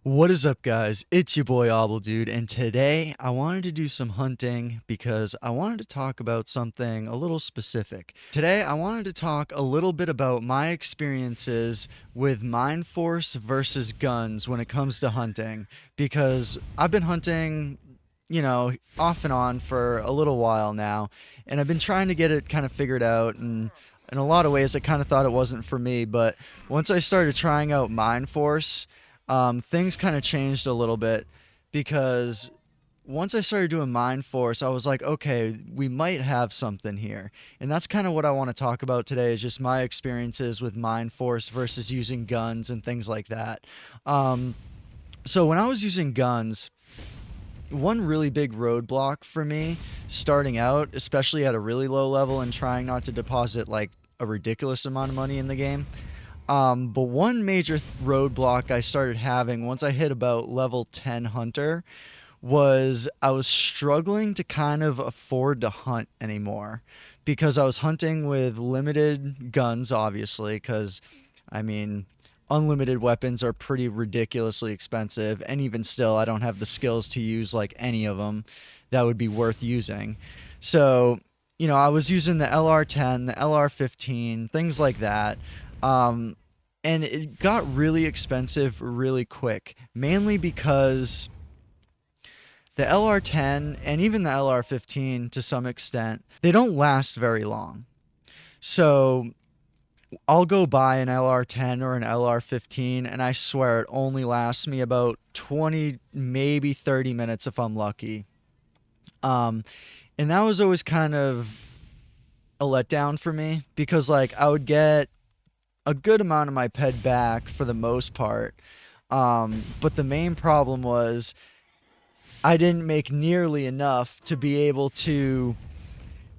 What is up, guys? It's your boy obbldude, and today I wanted to do some hunting because I wanted to talk about something a little specific. Today I wanted to talk a little bit about my experiences with Mindforce versus guns when it comes to hunting, because I've been hunting, off and on for a little while now, and I've been trying to get it kind of figured out, and in a lot of ways I kind of thought it wasn't for me, but once I started trying out Mindforce, things kind of changed a little bit because once I started doing Mindforce, I was like, okay, we might have something here. And that's kind of what I want to talk about today is just my experiences with Mindforce versus using guns and things like that. So when I was using guns, one really big roadblock for me starting out, especially at a really low level and trying not to deposit like a ridiculous amount of money in the game, but one major roadblock I started having once I hit about level 10 hunter was I was struggling to kind of afford to hunt anymore because I was hunting with limited guns, obviously, because I mean, unlimited weapons are pretty ridiculously expensive, and even still, I don't have the skills to use like any of them that would be worth using. So, I was using the LR10, the LR15, things like that. Um, and it got really expensive really quick, mainly because the LR10 and even the LR15 to some extent, they don't last very long. So I'll go buy an LR10 or an LR15 and I swear it only lasts me about 20, maybe 30 minutes if I'm lucky. Um, and that was always kind of a letdown for me because like I would get a good amount of my ped back for the most part. But the main problem was I didn't make nearly enough to be able to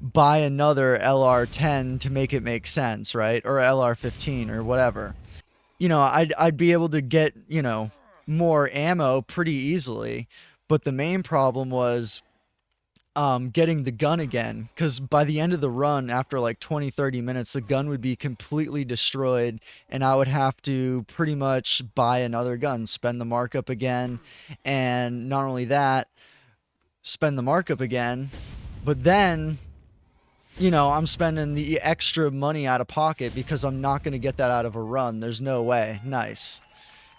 buy another LR10 to make it make sense, right? Or LR15 or whatever. I'd be able to get, more ammo pretty easily, but the main problem was getting the gun again, because by the end of the run, after like 20, 30 minutes, the gun would be completely destroyed and I would have to pretty much buy another gun, spend the markup again, and not only that, spend the markup again, but then I'm spending the extra money out of pocket because I'm not going to get that out of a run. There's no way. Nice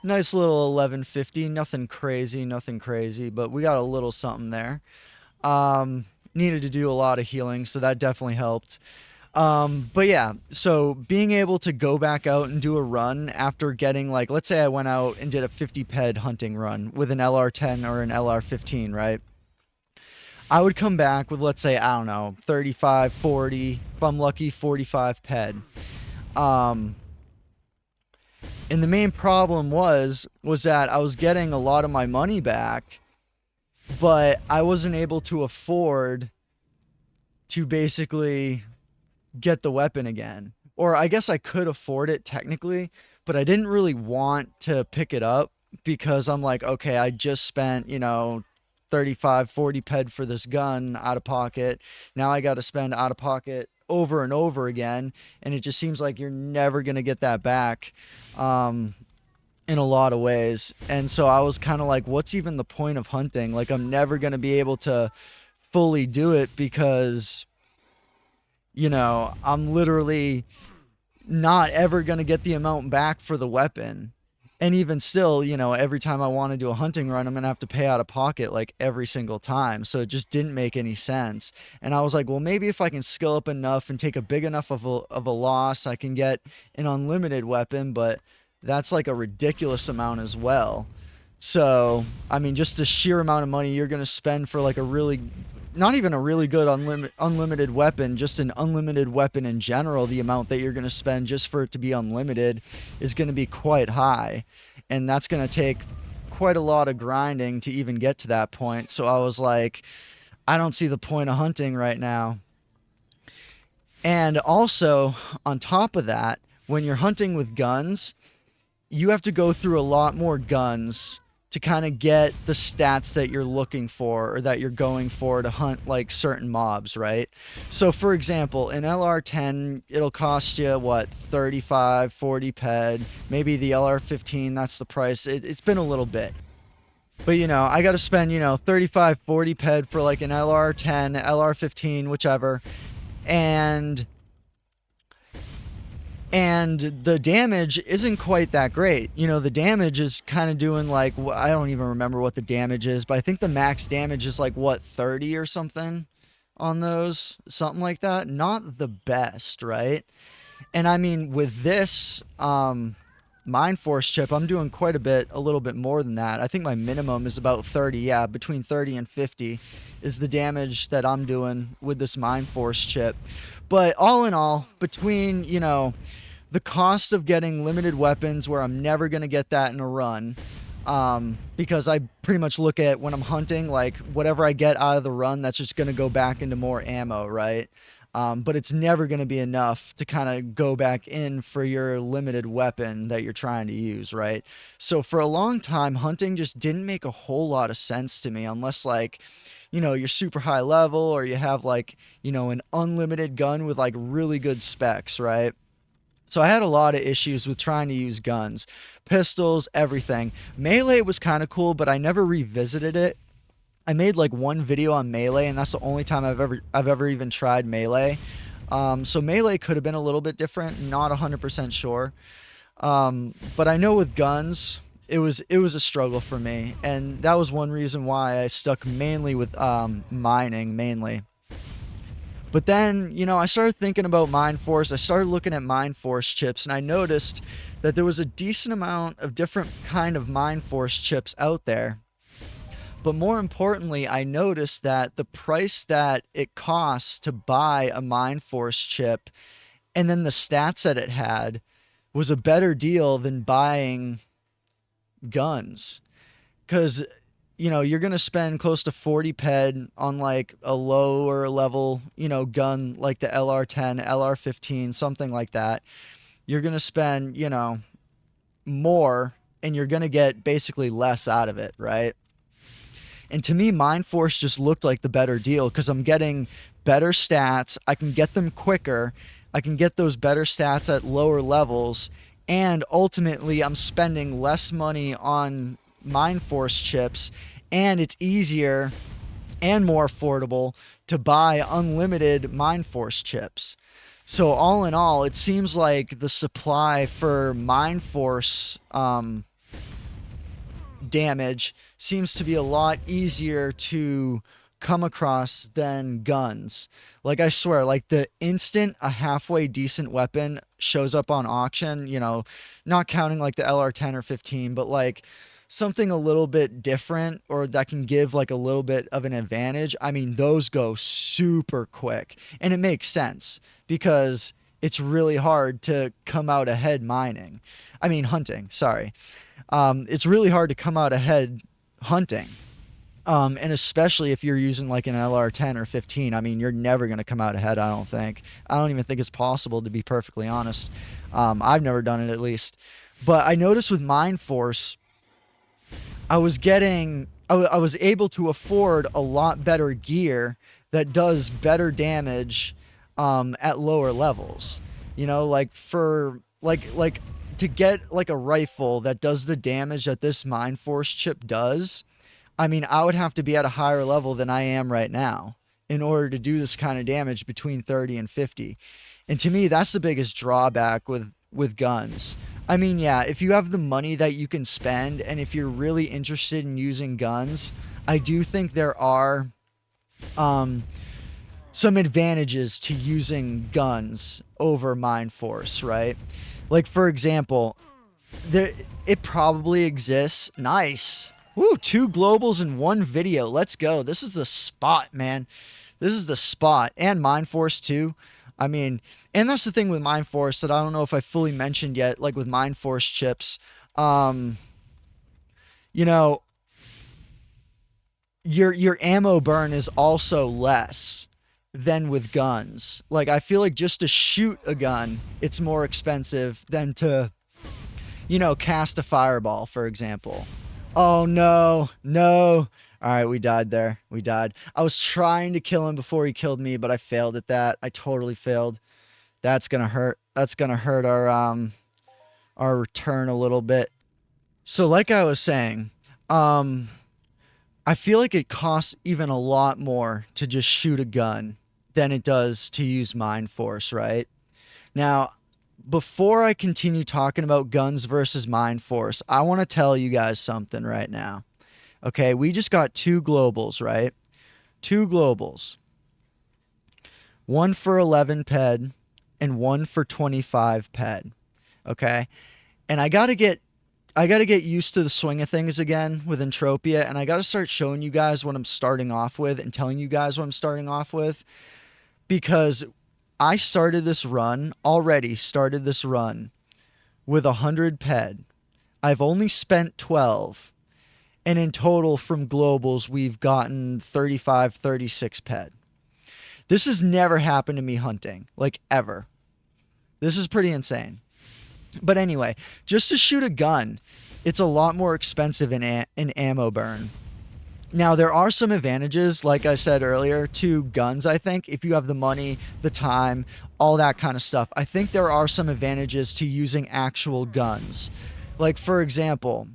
little 1150, nothing crazy, but we got a little something there. Needed to do a lot of healing, so that definitely helped. But yeah, so being able to go back out and do a run after getting, like, let's say I went out and did a 50 ped hunting run with an LR10 or an LR15, right? I would come back with, let's say, I don't know, 35, 40, if I'm lucky, 45 ped. Um, and the main problem was that I was getting a lot of my money back, but I wasn't able to afford to basically get the weapon again. Or I guess I could afford it technically, but I didn't really want to pick it up because I'm like, okay, I just spent, 35, 40 ped for this gun out of pocket. Now I got to spend out of pocket over and over again, and it just seems like you're never going to get that back. In a lot of ways. And so I was kind of like, what's even the point of hunting? Like, I'm never going to be able to fully do it because, I'm literally not ever going to get the amount back for the weapon. And even still, every time I want to do a hunting run, I'm going to have to pay out of pocket like every single time. So it just didn't make any sense. And I was like, well, maybe if I can skill up enough and take a big enough of a loss, I can get an unlimited weapon. But that's like a ridiculous amount as well. So, I mean, just the sheer amount of money you're going to spend for like a really, not even a really good unlimited weapon, just an unlimited weapon in general, the amount that you're going to spend just for it to be unlimited is going to be quite high. And that's going to take quite a lot of grinding to even get to that point. So I was like, I don't see the point of hunting right now. And also, on top of that, when you're hunting with guns, you have to go through a lot more guns to kind of get the stats that you're looking for or that you're going for to hunt like certain mobs, right? So for example, in LR10, it'll cost you what, 35, 40 ped, maybe the LR15, that's the price. It's been a little bit. But you know, I got to spend, you know, 35, 40 ped for like an LR10, LR15, whichever. And the damage isn't quite that great. You know, the damage is kind of doing like, I don't even remember what the damage is, but I think the max damage is like what, 30 or something on those, something like that. Not the best, right? And I mean, with this Mindforce chip, I'm doing quite a little bit more than that. I think my minimum is about 30. Yeah, between 30 and 50 is the damage that I'm doing with this Mindforce chip. But all in all, between, you know, the cost of getting limited weapons where I'm never going to get that in a run, because I pretty much look at when I'm hunting, like whatever I get out of the run, that's just going to go back into more ammo, right? But it's never going to be enough to kind of go back in for your limited weapon that you're trying to use, right? So for a long time, hunting just didn't make a whole lot of sense to me unless like, you know, you're super high level or you have like, you know, an unlimited gun with like really good specs, right? So I had a lot of issues with trying to use guns, pistols, everything. Melee was kind of cool, but I never revisited it. I made like one video on melee, and that's the only time I've ever even tried melee. So melee could have been a little bit different, not 100% sure. But I know with guns, it was a struggle for me, and that was one reason why I stuck mainly with mining mainly. But then, you know, I started thinking about Mindforce. I started looking at Mindforce chips, and I noticed that there was a decent amount of different kind of Mindforce chips out there. But more importantly, I noticed that the price that it costs to buy a Mindforce chip and then the stats that it had was a better deal than buying guns. Because, you know, you're going to spend close to 40 ped on like a lower level, you know, gun like the LR10, LR15, something like that. You're going to spend, you know, more, and you're going to get basically less out of it, right? And to me, Mindforce just looked like the better deal because I'm getting better stats. I can get them quicker. I can get those better stats at lower levels. And ultimately, I'm spending less money on Mindforce chips. And it's easier and more affordable to buy unlimited Mindforce chips. So all in all, it seems like the supply for Mindforce damage seems to be a lot easier to come across than guns. Like I swear, like the instant a halfway decent weapon shows up on auction, you know, not counting like the LR10 or 15, but like something a little bit different or that can give like a little bit of an advantage, I mean, those go super quick. And it makes sense because it's really hard to come out ahead hunting, sorry. It's really hard to come out ahead hunting. And especially if you're using like an LR10 or 15, I mean, you're never going to come out ahead, I don't think. I don't even think it's possible, to be perfectly honest. I've never done it, at least. But I noticed with Mindforce, I was able to afford a lot better gear that does better damage at lower levels. You know, like for like to get like a rifle that does the damage that this Mindforce chip does, I mean, I would have to be at a higher level than I am right now in order to do this kind of damage between 30 and 50. And to me, that's the biggest drawback with guns. I mean, yeah, if you have the money that you can spend and if you're really interested in using guns, I do think there are some advantages to using guns over Mindforce, right? Like, for example, it probably exists. Nice. Woo, 2 globals in 1 video. Let's go. This is the spot, man. This is the spot. And Mindforce, too. I mean, and that's the thing with Mindforce that I don't know if I fully mentioned yet, like with Mindforce chips. You know, your ammo burn is also less than with guns. Like, I feel like just to shoot a gun, it's more expensive than to, you know, cast a fireball, for example. Oh no, no. All right, we died there. We died. I was trying to kill him before he killed me, but I failed at that. I totally failed. That's gonna hurt. That's gonna hurt our return a little bit. So like I was saying, um I feel like it costs even a lot more to just shoot a gun than it does to use Mind Force, right? Now, before I continue talking about guns versus Mind Force, I want to tell you guys something right now. Okay, we just got two globals, right? Two globals. One for 11 ped and one for 25 ped. Okay? And I got to get used to the swing of things again with Entropia, and I got to start showing you guys what I'm starting off with and telling you guys what I'm starting off with, because I already started this run with 100 ped. I've only spent 12, and in total from globals we've gotten 35, 36 ped. This has never happened to me hunting, like ever. This is pretty insane. But anyway, just to shoot a gun, it's a lot more expensive in ammo burn. Now, there are some advantages, like I said earlier, to guns, I think, if you have the money, the time, all that kind of stuff. I think there are some advantages to using actual guns. Like, for example,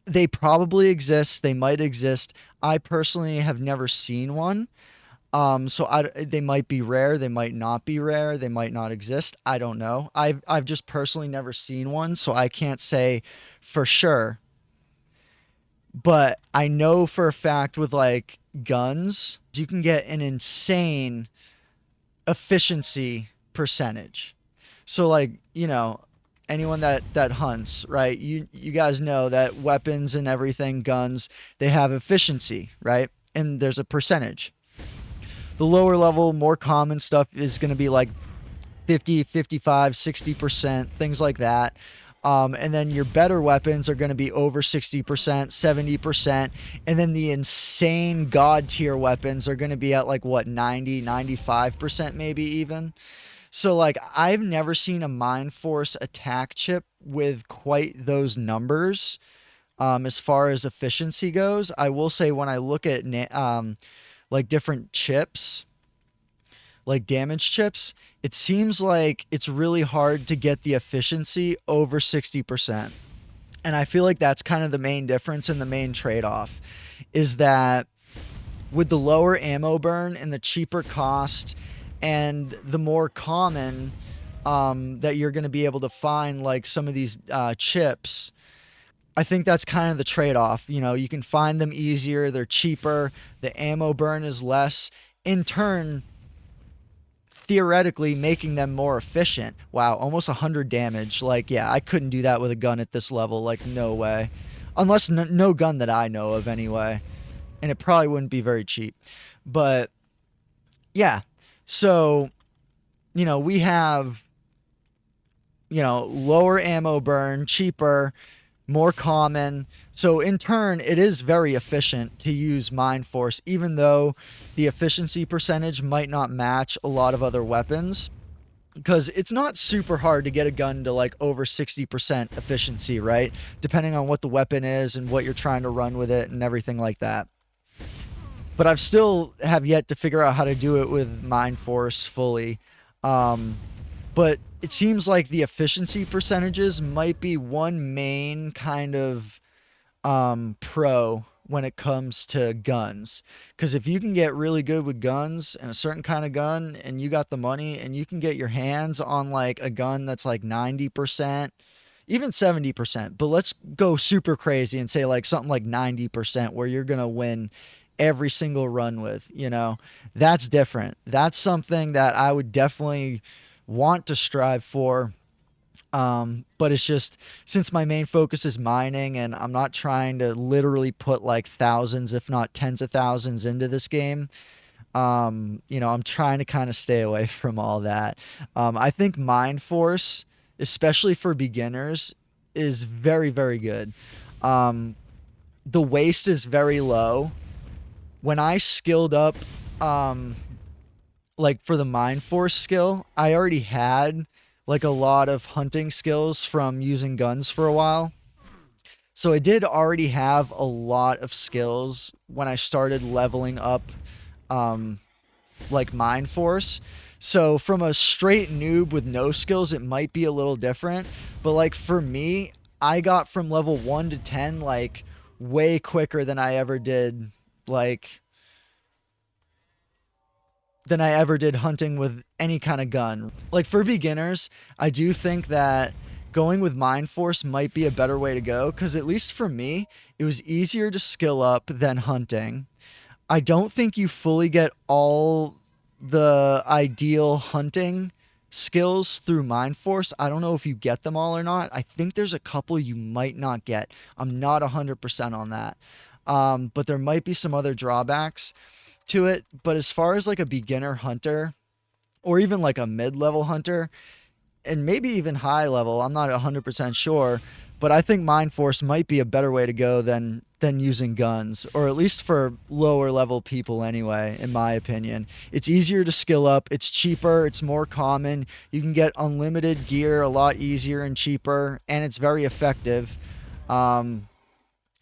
they probably exist, they might exist. I personally have never seen one. They might be rare, they might not be rare, they might not exist. I don't know. I've just personally never seen one, so I can't say for sure. But I know for a fact with like guns, you can get an insane efficiency percentage. So like, anyone that hunts, right? You guys know that weapons and everything, guns, they have efficiency, right? And there's a percentage. The lower level, more common stuff is going to be like 50, 55, 60%, things like that. And then your better weapons are going to be over 60%, 70%. And then the insane god tier weapons are going to be at like what, 90, 95% maybe even. So like I've never seen a Mind Force attack chip with quite those numbers. As far as efficiency goes, I will say when I look at like different chips, like damage chips, it seems like it's really hard to get the efficiency over 60%. And I feel like that's kind of the main difference and the main trade-off is that with the lower ammo burn and the cheaper cost and the more common that you're going to be able to find like some of these chips, I think that's kind of the trade-off. You can find them easier, they're cheaper, the ammo burn is less, in turn theoretically making them more efficient. Wow, almost 100 damage. Like, yeah, I couldn't do that with a gun at this level. Like, no way. Unless no gun that I know of anyway. And it probably wouldn't be very cheap. But yeah. So, we have lower ammo burn, cheaper, more common. So in turn, it is very efficient to use Mind Force, even though the efficiency percentage might not match a lot of other weapons, because it's not super hard to get a gun to like over 60% efficiency, right? Depending on what the weapon is and what you're trying to run with it and everything like that. But I've still have yet to figure out how to do it with Mind Force fully. But it seems like the efficiency percentages might be one main kind of pro when it comes to guns. Because if you can get really good with guns and a certain kind of gun and you got the money and you can get your hands on like a gun that's like 90%, even 70%, but let's go super crazy and say like something like 90% where you're going to win every single run with, that's different. That's something that I would definitely want to strive for. But it's just, since my main focus is mining and I'm not trying to literally put like thousands, if not tens of thousands into this game, I'm trying to kind of stay away from all that. I think Mind Force, especially for beginners, is very, very good. The waste is very low. When I skilled up, like for the Mind Force skill, I already had like a lot of hunting skills from using guns for a while. So I did already have a lot of skills when I started leveling up, um, like Mindforce. So from a straight noob with no skills, it might be a little different. But like for me, I got from level 1 to 10 like way quicker like than I ever did hunting with any kind of gun. Like for beginners, I do think that going with Mind Force might be a better way to go because at least for me, it was easier to skill up than hunting. I don't think you fully get all the ideal hunting skills through Mind Force. I don't know if you get them all or not. I think there's a couple you might not get. I'm not 100% on that. But there might be some other drawbacks to it. But as far as like a beginner hunter or even like a mid-level hunter and maybe even high level, I'm not 100% sure, but I think Mind Force might be a better way to go than using guns, or at least for lower level people anyway, in my opinion. It's easier to skill up, it's cheaper, it's more common. You can get unlimited gear a lot easier and cheaper, and it's very effective. And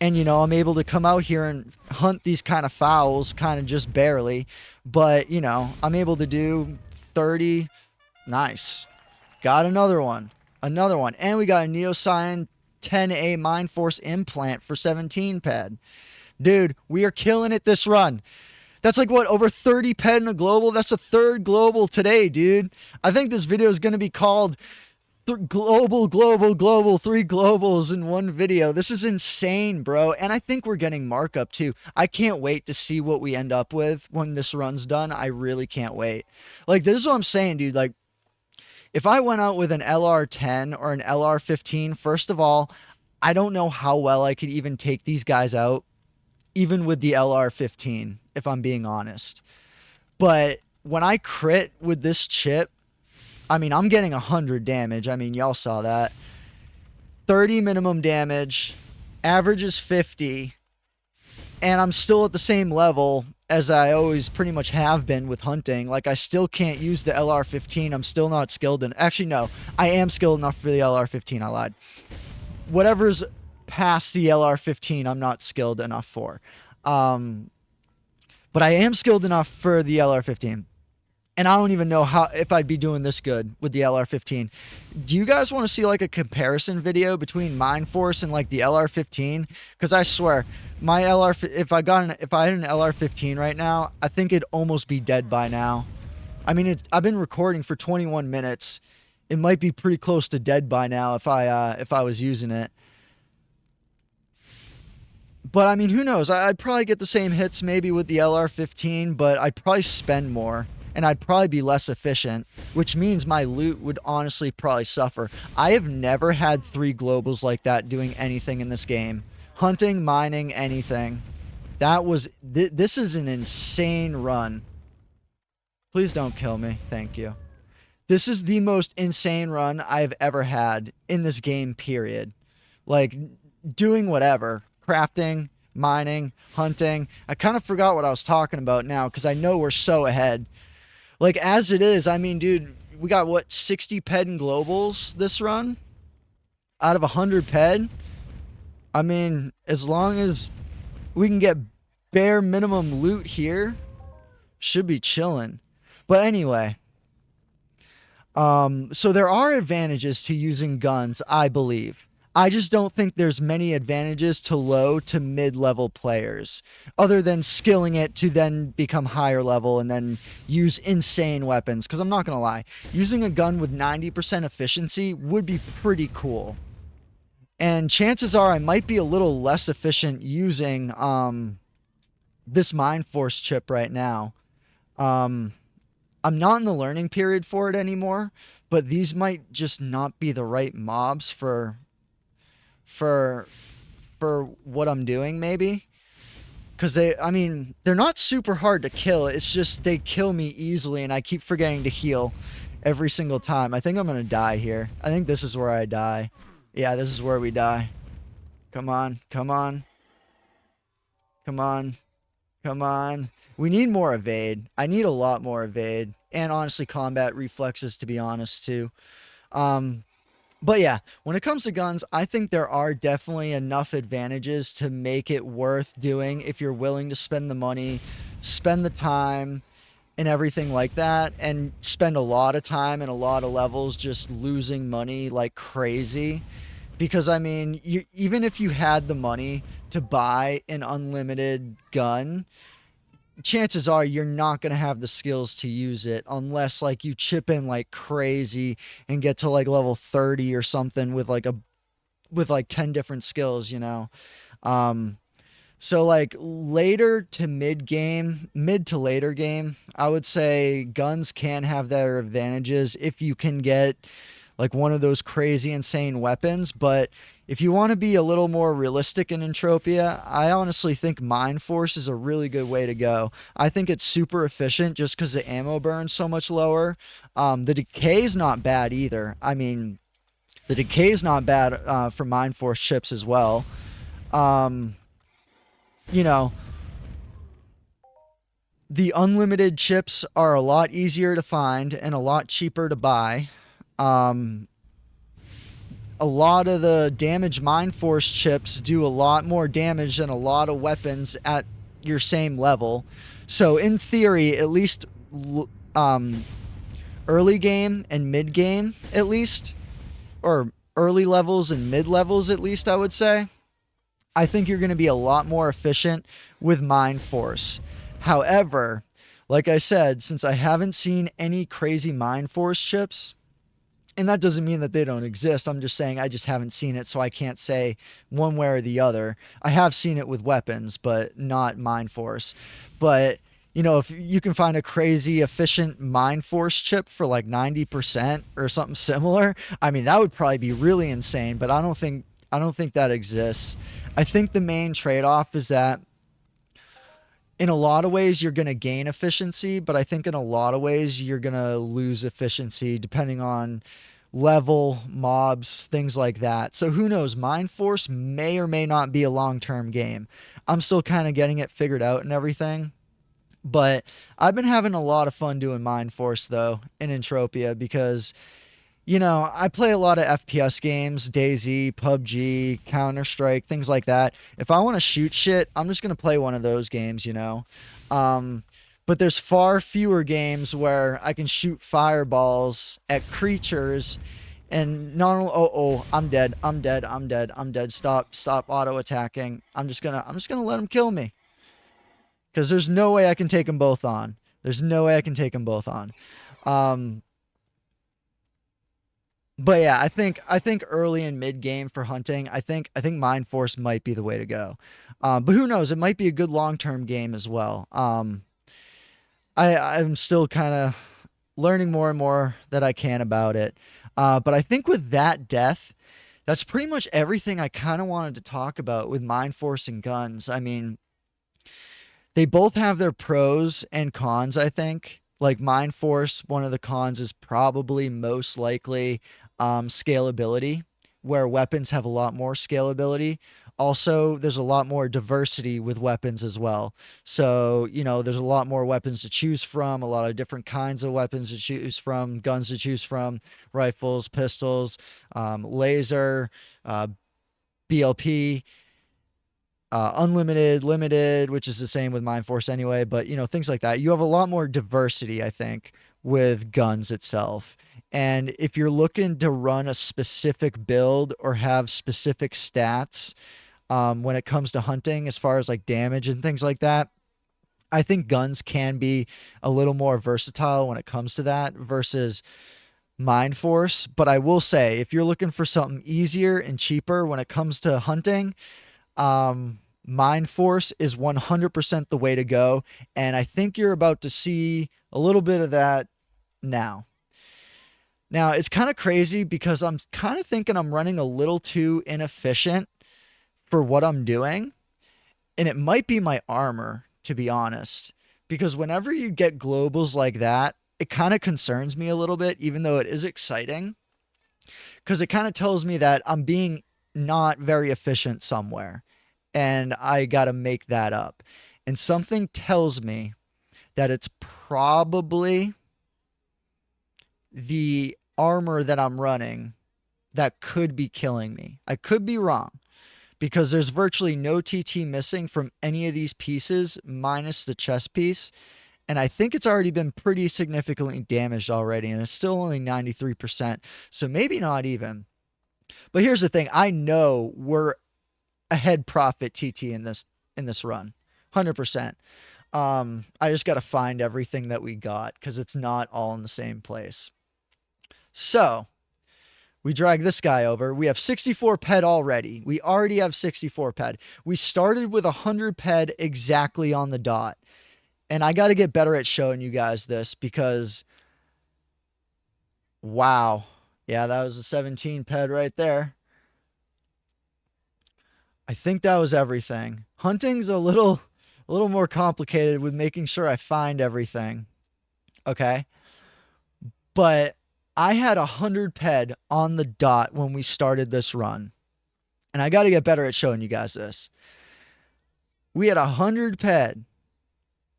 you know, I'm able to come out here and hunt these kind of fowls kind of just barely, but you know, I'm able to do 30. Nice. Got another one. Another one. And we got a Neocyan 10A Mind Force implant for 17 ped. Dude, we are killing it this run. That's like what, over 30 ped in a global? That's a third global today, dude. I think this video is going to be called global, three globals in one video. This is insane, bro. And I think we're getting markup too. I can't wait to see what we end up with when this run's done. I really can't wait. Like, this is what I'm saying, dude. Like, if I went out with an LR10 or an LR15, first of all, I don't know how well I could even take these guys out, even with the LR15, if I'm being honest. But when I crit with this chip, I mean, I'm getting 100 damage. I mean, y'all saw that. 30 minimum damage, average is 50, and I'm still at the same level as I always pretty much have been with hunting. Like, I still can't use the LR15. I'm still not skilled in. Actually, no, I am skilled enough for the LR15. I lied. Whatever's past the LR15, I'm not skilled enough for. But I am skilled enough for the LR15. And I don't even know how if I'd be doing this good with the LR15. Do you guys want to see like a comparison video between Mind Force and like the LR15? Because I swear, my if I had an LR15 right now, I think it'd almost be dead by now. I mean, I've been recording for 21 minutes. It might be pretty close to dead by now if I was using it. But I mean, who knows? I'd probably get the same hits maybe with the LR15, but I'd probably spend more. And I'd probably be less efficient, which means my loot would honestly probably suffer. I have never had 3 globals like that doing anything in this game. Hunting, mining, anything. That was... this is an insane run. Please don't kill me. Thank you. This is the most insane run I've ever had in this game, period. Like, doing whatever. Crafting, mining, hunting. I kind of forgot what I was talking about now because I know we're so ahead. Like, as it is, I mean, dude, we got, what, 60 ped in globals this run? Out of 100 ped? I mean, as long as we can get bare minimum loot here, should be chilling. But anyway, so there are advantages to using guns, I believe. I just don't think there's many advantages to low to mid-level players, other than skilling it to then become higher level and then use insane weapons. Because I'm not going to lie, using a gun with 90% efficiency would be pretty cool. And chances are I might be a little less efficient using this Mind Force chip right now. I'm not in the learning period for it anymore, but these might just not be the right mobs for what I'm doing, maybe. Because I mean, they're not super hard to kill. It's just they kill me easily, and I keep forgetting to heal every single time. I think I'm going to die here. I think this is where I die. Yeah, this is where we die. Come on, come on. Come on. Come on. We need more evade. I need a lot more evade. And honestly, combat reflexes, to be honest, too. But yeah, when it comes to guns, I think there are definitely enough advantages to make it worth doing if you're willing to spend the money, spend the time, and everything like that, and spend a lot of time and a lot of levels just losing money like crazy. Because I mean, even if you had the money to buy an unlimited gun, chances are you're not going to have the skills to use it unless like you chip in like crazy and get to like level 30 or something with like 10 different skills, you know. Um so like later to mid to later game, I would say guns can have their advantages if you can get like one of those crazy insane weapons. But if you want to be a little more realistic in Entropia, I honestly think Mindforce is a really good way to go. I think it's super efficient just because the ammo burns so much lower. The decay is not bad either. I mean, the decay is not bad for Mindforce chips as well. Um, you know, the unlimited chips are a lot easier to find and a lot cheaper to buy. Um, a lot of the damage Mindforce chips do a lot more damage than a lot of weapons at your same level. So in theory, at least um, early game and mid game, at least, or early levels and mid levels, at least, I would say, I think you're going to be a lot more efficient with Mindforce. However, like I said, since I haven't seen any crazy Mindforce chips, and that doesn't mean that they don't exist. I'm just saying I just haven't seen it, so I can't say one way or the other. I have seen it with weapons, but not Mindforce. But you know, if you can find a crazy efficient Mindforce chip for like 90% or something similar, I mean that would probably be really insane. But I don't think that exists. I think the main trade-off is that in a lot of ways you're going to gain efficiency, but I think in a lot of ways you're going to lose efficiency depending on level, mobs, things like that. So who knows? Mindforce may or may not be a long-term game. I'm still kind of getting it figured out and everything. But I've been having a lot of fun doing Mindforce though in Entropia because I play a lot of FPS games, DayZ, PUBG, Counter Strike, things like that. If I want to shoot shit, I'm just gonna play one of those games. Um, but there's far fewer games where I can shoot fireballs at creatures, and not only I'm dead, I'm dead, I'm dead, I'm dead. Stop auto attacking. I'm just gonna let them kill me because there's no way I can take them both on. There's no way I can take them both on. Um, But yeah, I think early and mid game for hunting, I think Mind Force might be the way to go. But who knows? It might be a good long term game as well. I'm still kind of learning more and more that I can about it. But I think with that death, that's pretty much everything I kind of wanted to talk about with Mind Force and Guns. I mean, they both have their pros and cons, I think. Like Mind Force, one of the cons is probably most likely scalability, where weapons have a lot more scalability. Also, there's a lot more diversity with weapons as well. So, there's a lot more weapons to choose from, a lot of different kinds of weapons to choose from, guns to choose from, rifles, pistols, laser, uh, BLP, unlimited, limited, which is the same with Mind Force anyway, but things like that. You have a lot more diversity, I think, with guns itself. And if you're looking to run a specific build or have specific stats when it comes to hunting, as far as like damage and things like that, I think guns can be a little more versatile when it comes to that versus Mind Force. But I will say, if you're looking for something easier and cheaper when it comes to hunting, Mind Force is 100% the way to go. And I think you're about to see a little bit of that now. Now, it's kind of crazy because I'm kind of thinking I'm running a little too inefficient for what I'm doing. And it might be my armor, to be honest. Because whenever you get globals like that, it kind of concerns me a little bit, even though it is exciting. Because it kind of tells me that I'm being not very efficient somewhere. And I got to make that up. And something tells me that it's probably the armor that I'm running that could be killing me. I could be wrong because there's virtually no TT missing from any of these pieces minus the chest piece. And I think it's already been pretty significantly damaged already, and it's still only 93%. So maybe not even. But here's the thing. I know we're ahead profit TT in this run. 100%. I just got to find everything that we got because it's not all in the same place. So we drag this guy over. We have 64 ped already. We already have 64 ped. We started with 100 ped exactly on the dot. And I got to get better at showing you guys this because, wow. Yeah, that was a 17 ped right there. I think that was everything. Hunting's a little more complicated with making sure I find everything. Okay. But I had 100 ped on the dot when we started this run. And I got to get better at showing you guys this. We had 100 ped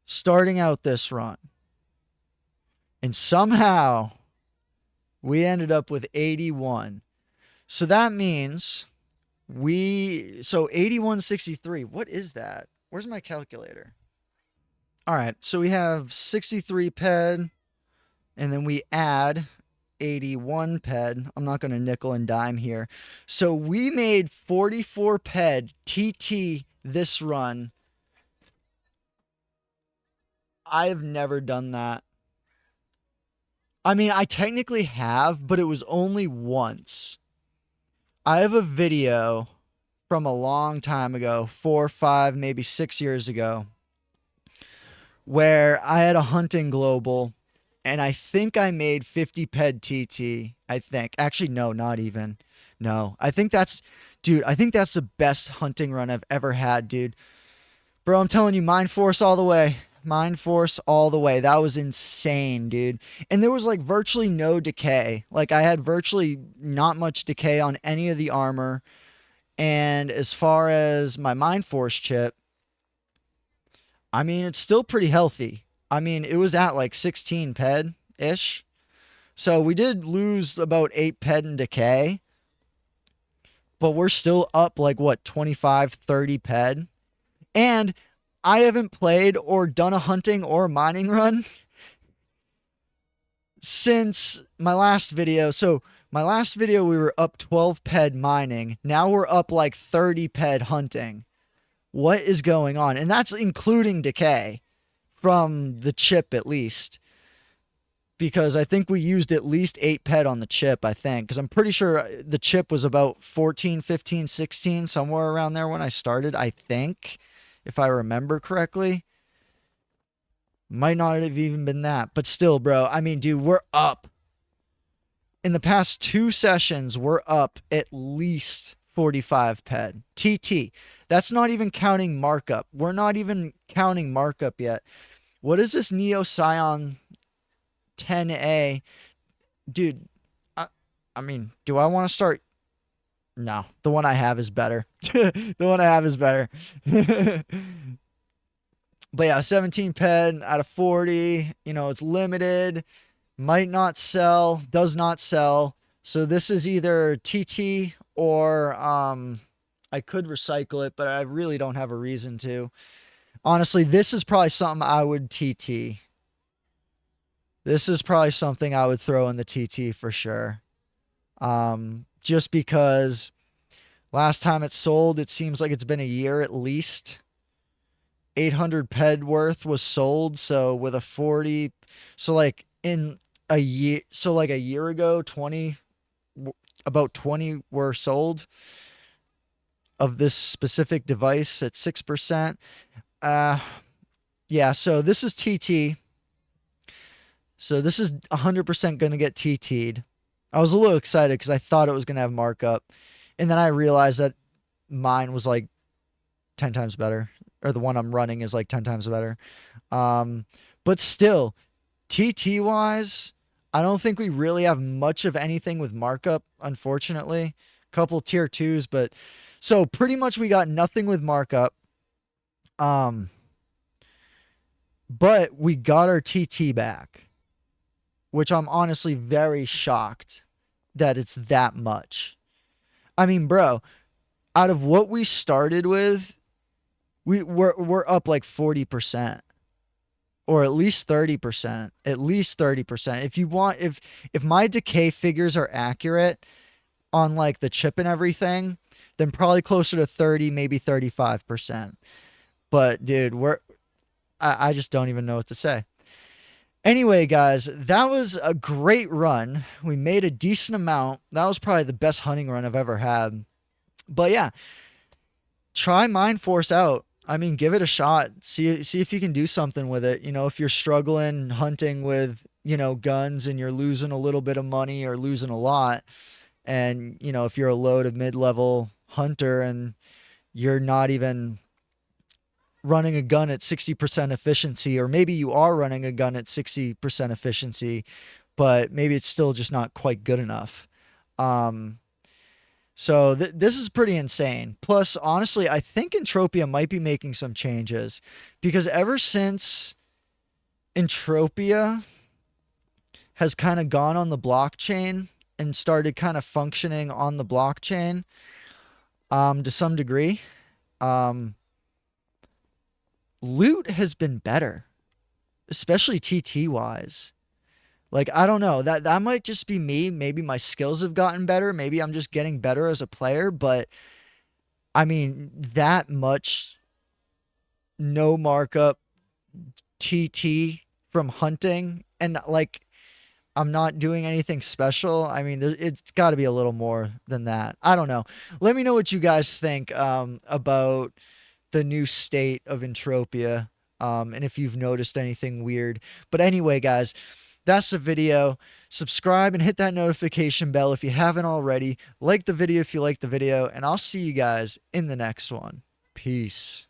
starting out this run. And somehow we ended up with 81. So that means so 8163. What is that? Where's my calculator? All right. So we have 63 ped and then we add 81 ped. I'm not going to nickel and dime here. So we made 44 ped TT this run. I've never done that. I mean, I technically have, but it was only once. I have a video from a long time ago, 4, 5, maybe 6 years ago, where I had a hunting global and I think I made 50 ped TT. I think. Actually, no, not even. No. I think that's the best hunting run I've ever had, dude. Bro, I'm telling you, Mindforce all the way. Mindforce all the way. That was insane, dude. And there was like virtually no decay. Like I had virtually not much decay on any of the armor. And as far as my Mindforce chip, I mean, it's still pretty healthy. I mean, it was at like 16 ped-ish. So we did lose about 8 ped in decay. But we're still up like, what, 25, 30 ped? And I haven't played or done a hunting or a mining run since my last video. So my last video, we were up 12 ped mining. Now we're up like 30 ped hunting. What is going on? And that's including decay from the chip at least. Because I think we used at least 8 ped on the chip, I think. Because I'm pretty sure the chip was about 14, 15, 16, somewhere around there when I started, I think. If I remember correctly. Might not have even been that. But still, bro. I mean, dude, we're up. In the past 2 sessions, we're up at least 45 ped. TT. That's not even counting markup. We're not even counting markup yet. What is this Neo Scion 10A? Dude, I mean, do I want to start? No, the one I have is better. The one I have is better. But yeah, 17 ped out of 40. You know, it's limited. Might not sell. Does not sell. So this is either TT or I could recycle it, but I really don't have a reason to. Honestly, this is probably something I would TT. This is probably something I would throw in the TT for sure. Just because last time it sold, it seems like it's been a year at least. 800 ped worth was sold. So with a 40, so like in a year, so like a year ago, about 20 were sold of this specific device at 6%. Yeah, so this is TT. So this is 100% going to get TT'd. I was a little excited because I thought it was going to have markup. And then I realized that mine was like 10 times better. Or the one I'm running is like 10 times better. But still, TT-wise, I don't think we really have much of anything with markup, unfortunately. A couple tier 2s, but... So pretty much we got nothing with markup. But we got our TT back. Which I'm honestly very shocked that it's that much. I mean, bro, out of what we started with, we're up like 40%, or at least 30%. At least 30%. If you want, if my decay figures are accurate on like the chip and everything, then probably closer to 30, maybe 35%. But dude, I just don't even know what to say. Anyway, guys, that was a great run. We made a decent amount. That was probably the best hunting run I've ever had. But yeah, try Mindforce out. I mean, give it a shot. See if you can do something with it. You know, if you're struggling hunting with, you know, guns and you're losing a little bit of money or losing a lot, and you know, if you're a low to mid-level hunter and you're not even running a gun at 60% efficiency, or maybe you are running a gun at 60% efficiency, but maybe it's still just not quite good enough. Um, so this is pretty insane. Plus, honestly, I think Entropia might be making some changes, because ever since Entropia has kind of gone on the blockchain and started kind of functioning on the blockchain, to some degree, loot has been better, especially TT wise. Like, I don't know, that might just be me. Maybe my skills have gotten better. Maybe I'm just getting better as a player, but I mean, that much no markup TT from hunting, and like, I'm not doing anything special. I mean, it's got to be a little more than that. I don't know. Let me know what you guys think about the new state of Entropia, and if you've noticed anything weird. But anyway, guys, that's the video. Subscribe and hit that notification bell if you haven't already. Like the video if you like the video, and I'll see you guys in the next one. Peace.